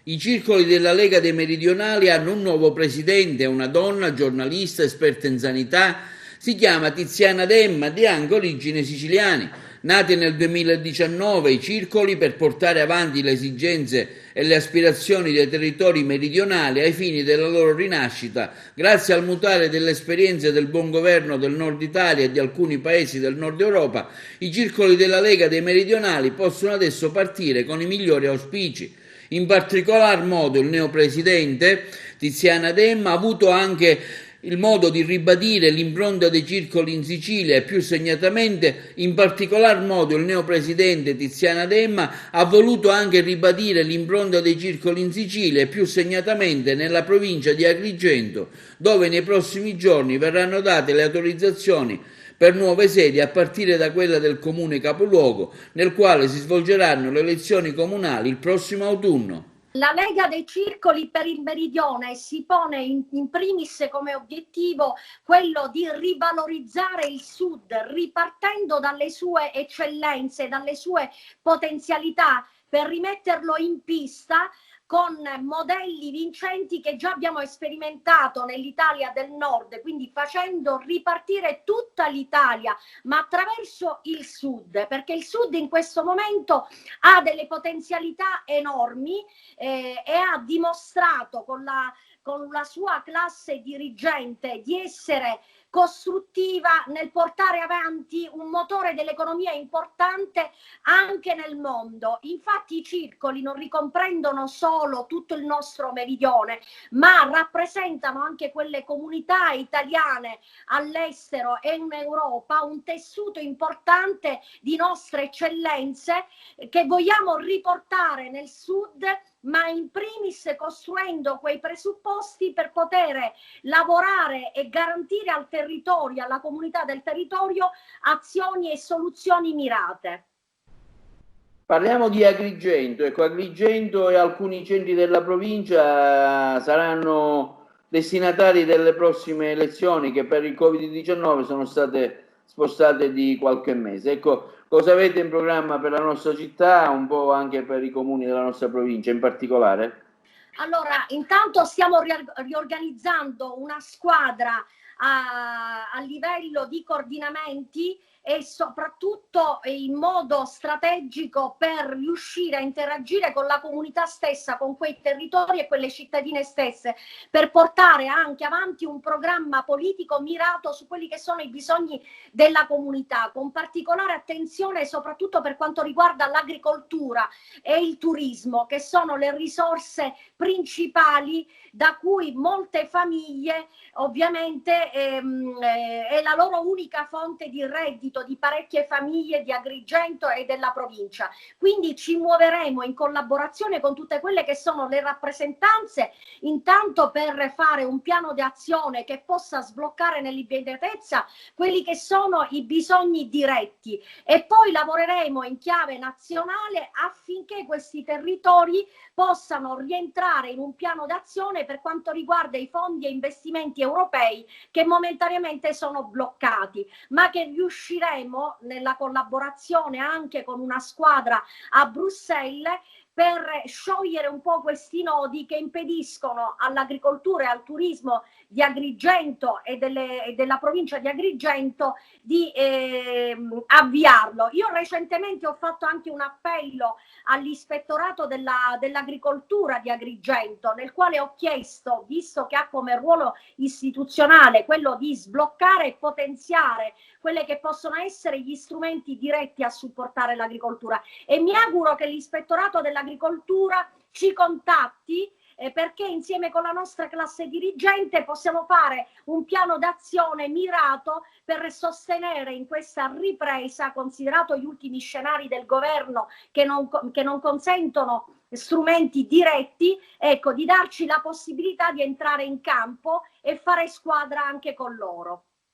I circoli della Lega dei Meridionali hanno un nuovo presidente, una donna, giornalista, esperta in sanità. Si chiama Tiziana Demma ed ha anche origini siciliane. Nati nel 2019 i circoli per portare avanti le esigenze e le aspirazioni dei territori meridionali ai fini della loro rinascita, grazie al mutare delle esperienze del buon governo del nord Italia e di alcuni paesi del nord Europa, i circoli della Lega dei Meridionali possono adesso partire con i migliori auspici. In particolar modo il neopresidente Tiziana Demma ha avuto anche il modo di ribadire l'impronta dei circoli in Sicilia e più segnatamente, in particolar modo il neopresidente Tiziana Demma ha voluto anche ribadire l'impronta dei circoli in Sicilia e più segnatamente nella provincia di Agrigento, dove nei prossimi giorni verranno date le autorizzazioni per nuove sedi a partire da quella del comune capoluogo, nel quale si svolgeranno le elezioni comunali il prossimo autunno. La Lega dei Circoli per il Meridione si pone in primis come obiettivo quello di rivalorizzare il Sud, ripartendo dalle sue eccellenze, dalle sue potenzialità, per rimetterlo in pista con modelli vincenti che già abbiamo sperimentato nell'Italia del Nord, quindi facendo ripartire tutta l'Italia, ma attraverso il Sud, perché il Sud in questo momento ha delle potenzialità enormi e ha dimostrato con la sua classe dirigente di essere costruttiva nel portare avanti un motore dell'economia importante anche nel mondo. Infatti i circoli non ricomprendono solo tutto il nostro meridione, ma rappresentano anche quelle comunità italiane all'estero e in Europa, un tessuto importante di nostre eccellenze che vogliamo riportare nel Sud, ma in primis costruendo quei presupposti per poter lavorare e garantire al territorio, alla comunità del territorio, azioni e soluzioni mirate. Parliamo di Agrigento. Ecco, Agrigento e alcuni centri della provincia saranno destinatari delle prossime elezioni che per il Covid-19 sono state spostate di qualche mese. Ecco, cosa avete in programma per la nostra città, un po' anche per i comuni della nostra provincia in particolare? Allora, intanto stiamo riorganizzando una squadra a livello di coordinamenti e soprattutto in modo strategico per riuscire a interagire con la comunità stessa, con quei territori e quelle cittadine stesse, per portare anche avanti un programma politico mirato su quelli che sono i bisogni della comunità, con particolare attenzione soprattutto per quanto riguarda l'agricoltura e il turismo, che sono le risorse principali da cui molte famiglie ovviamente è la loro unica fonte di reddito di parecchie famiglie di Agrigento e della provincia. Quindi ci muoveremo in collaborazione con tutte quelle che sono le rappresentanze, intanto per fare un piano di azione che possa sbloccare nell'immediatezza quelli che sono i bisogni diretti, e poi lavoreremo in chiave nazionale affinché questi territori possano rientrare in un piano d'azione per quanto riguarda i fondi e investimenti europei che momentaneamente sono bloccati, ma che riusciremo nella collaborazione anche con una squadra a Bruxelles per sciogliere un po' questi nodi che impediscono all'agricoltura e al turismo di Agrigento e della provincia di Agrigento di avviarlo. Io recentemente ho fatto anche un appello all'ispettorato dell'agricoltura di Agrigento, nel quale ho chiesto, visto che ha come ruolo istituzionale quello di sbloccare e potenziare quelle che possono essere gli strumenti diretti a supportare l'agricoltura, e mi auguro che l'ispettorato dell'agricoltura ci contatti perché insieme con la nostra classe dirigente possiamo fare un piano d'azione mirato per sostenere in questa ripresa, considerato gli ultimi scenari del governo che non consentono strumenti diretti, ecco, di darci la possibilità di entrare in campo e fare squadra anche con loro.